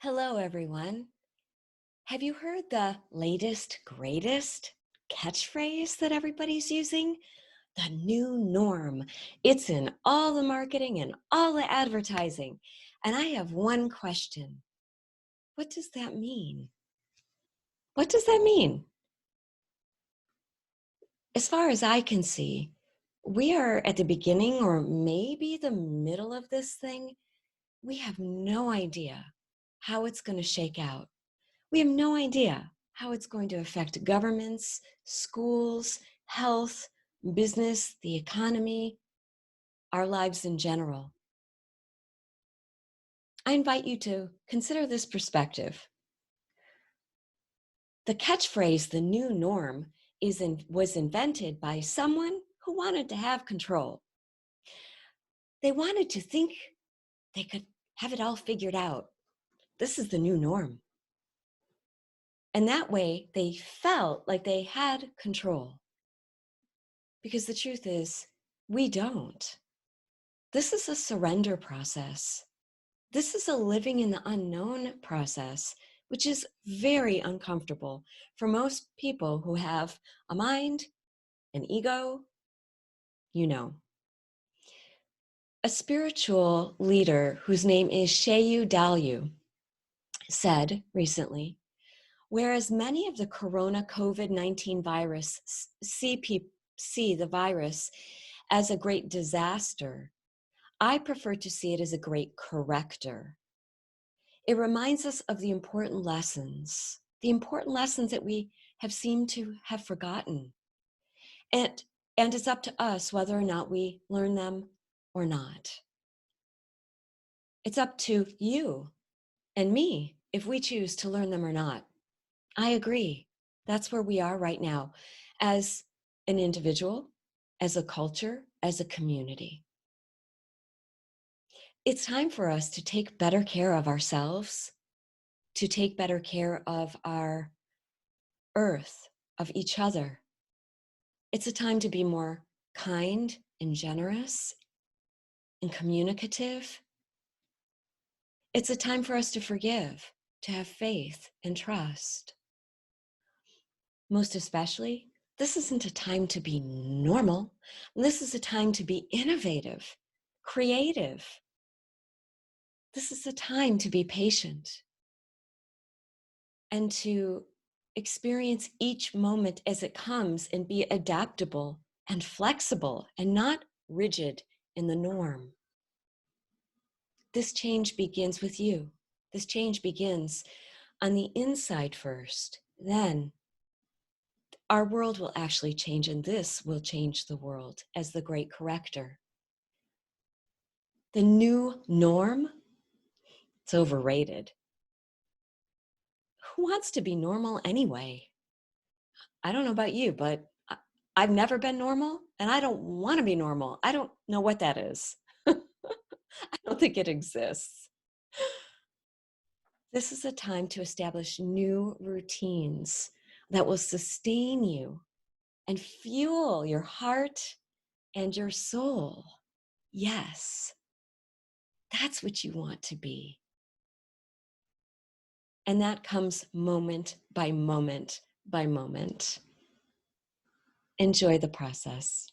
Hello, everyone. Have you heard the latest, greatest catchphrase that everybody's using? The new norm. It's in all the marketing and all the advertising. And I have one question. What does that mean? What does that mean? As far as I can see, we are at the beginning or maybe the middle of this thing. We have no idea how it's going to shake out. We have no idea how it's going to affect governments, schools, health, business, the economy, our lives in general. I invite you to consider this perspective. The catchphrase, the new norm, was invented by someone who wanted to have control. They wanted to think they could have it all figured out. This is the new norm. And that way they felt like they had control. Because the truth is, we don't. This is a surrender process. This is a living in the unknown process, which is very uncomfortable for most people who have a mind, an ego, you know. A spiritual leader whose name is Shayu Dalyu said recently, whereas many of the corona COVID-19 virus see the virus as a great disaster, I prefer to see it as a great corrector. It reminds us of the important lessons that we have seemed to have forgotten. And it's up to us whether or not we learn them or not. It's up to you and me if we choose to learn them or not. I agree. That's where we are right now as an individual, as a culture, as a community. It's time for us to take better care of ourselves, to take better care of our earth, of each other. It's a time to be more kind and generous and communicative. It's a time for us to forgive, to have faith and trust. Most especially, this isn't a time to be normal. This is a time to be innovative, creative. This is a time to be patient and to experience each moment as it comes and be adaptable and flexible and not rigid in the norm. This change begins with you. This change begins on the inside first. Then our world will actually change, and this will change the world as the great corrector. The new norm, it's overrated. Who wants to be normal anyway? I don't know about you, but I've never been normal, and I don't want to be normal. I don't know what that is. I don't think it exists. This is a time to establish new routines that will sustain you and fuel your heart and your soul. Yes, that's what you want to be. And that comes moment by moment by moment. Enjoy the process.